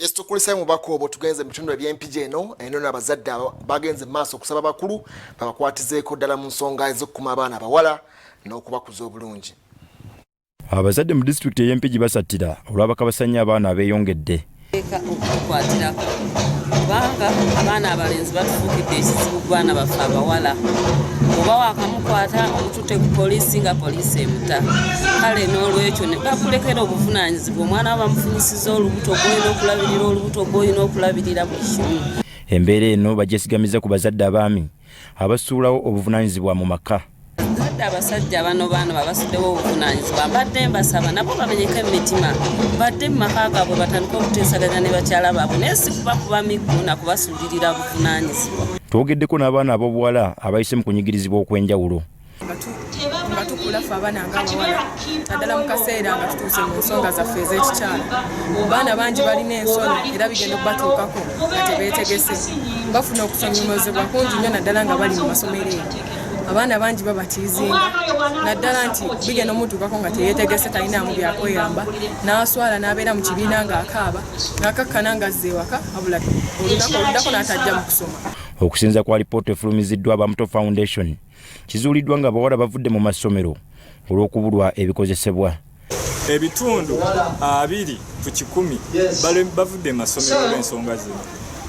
Yes, tukulisa mu bakobo tugenze mitundo eby'empije eno eno n'abazadde bagenze maaso okusaba bakulu babakwatizeeko ddala mu nsonga ez'okukuma abaana abawala n'okubakuza obulungi. Abazadde mu disitulikiti ey'Empigi basattira olw'abakabasanya abaana abeeyongedde. Okukwatirako kubanga abaana abalenzi batufuukidde ekizibu ku baana baffe abawala. Oba wakamukwata omututte ku poliisi nga poliisi emuta. Kale n'olwekyo ne bakulekera obuvunaanyizibwa omwana bamufunyisiza olubuto gw'olina okulabirira olubuto gw'olina okulabirira buli kimu. Embeera eno bagyesigamiza ku bazadde abaami abasuulawo obuvunaanyizibwa mu maka. Abasajja bano baano babasuddewo obuvunaanyizibwa mbadde mbasaba nabo bamenyeko emitima badde mu maka gaabwe batandika okuteesaganya ne bakyala baabwe naye si kubakuba miggo na kubasuulirira buvunaanyizibwa. Twogeddeko n'abaana ab'obuwala abayise mu kunyigirizibwa okw'enjawulo. Nga tukula ffe abaana ng'abawala naddala mu kaseera nga tutuuse mu nsonga zaffe ez'ekikyala. Baana bangi balina ensonyi era bigenda okubatuukako nga tebeetegese. Bafuna okusonyomozebwa kungi nnyo naddala nga bali mu masomero eyo. Abaana bangi babatiizinga naddala nti bigenda omutuukako nga teyeetegese talinaamu byakweyamba n'aswala n'abeera mu kibiina ng'akaaba ng'akakkana ng'azza ewaka abula oluddako n'atajja mu kusoma. Okusinza kwa lipoota efulumiziddwa Abamuto Foundation kizuuliddwa nga abawala bavudde mu masomero olw'okubulwa ebikozesebwa. Ebitundu 2 ku 100 bavudde mu masomero olw'ensonga zino.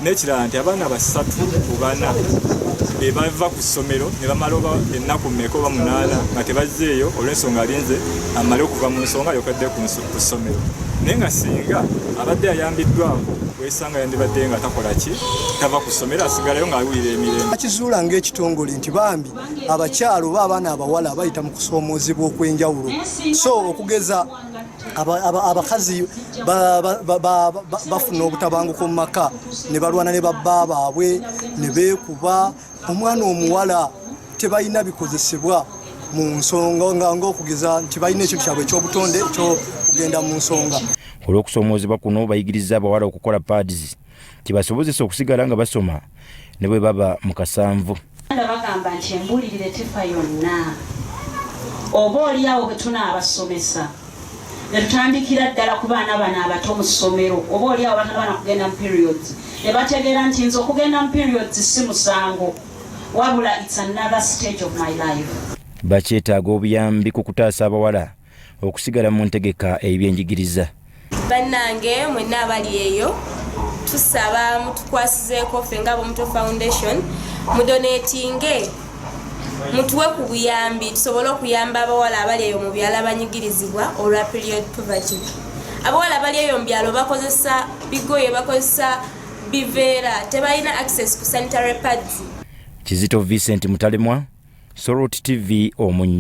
N'ekirala nti abaana 3 ku 4 bava ku ssomero ne bamala ennaku mmeka oba 8 nga tebazzeeyo olw'ensonga alinze amale okuva mu nsonga yokadde ku ssomero. Naye nga singa abadde ayambiddwako wesanga yandibadde nga takola ki tava ku ssomero asigalayo ng'awulira emirembe. Kizuula ng'ekitongole nti bambi abakyalo oba abaana abawala bayita mu kusoomoozebwa okw'enjawulo. So okugeza abakazi bafuna obutabanguko mu maka ne balwana ne babba baabwe ne beekuba. Omwana omuwala tebalina bikozesebwa mu nsonga ng'okugeza nti balina ekintu kyabwe eky'obutonde eky'okugenda mu nsonga. Olw'okusoomoozebwa kuno bayigiriza abawala okukola pads kibasobozesa okusigala nga basoma ne bwe baba mu kasanvu. Bagamba nti embulirire tefa yonna oba oliawo bwe tunaabasomesa ne tutandikira ddala ku baana bano abato mu ssomero oba oliawo batanabana kugenda mu periods ne bategeera nti nze okugenda mu periods si musango wabula it's another stage of my life. Bakyetaaga obuyambi ku kutaasa abawala okusigala mu ntegeka ebyenjigiriza. Bannange mwenna abali eyo tusaba mutukwasizeeko ffe nga Abamuto Foundation mudonetinge mutuwe ku buyambi tusobole okuyamba abawala abali eyo mu byalo abanyigirizibwa olwa period poverty. Abawala abali eyo mu byalo bakozesa bigoye bakozesa biveera tebalina access ku sanitary pads. Kizito Vincent Mutalemwa, Soroti TV Omunnyo.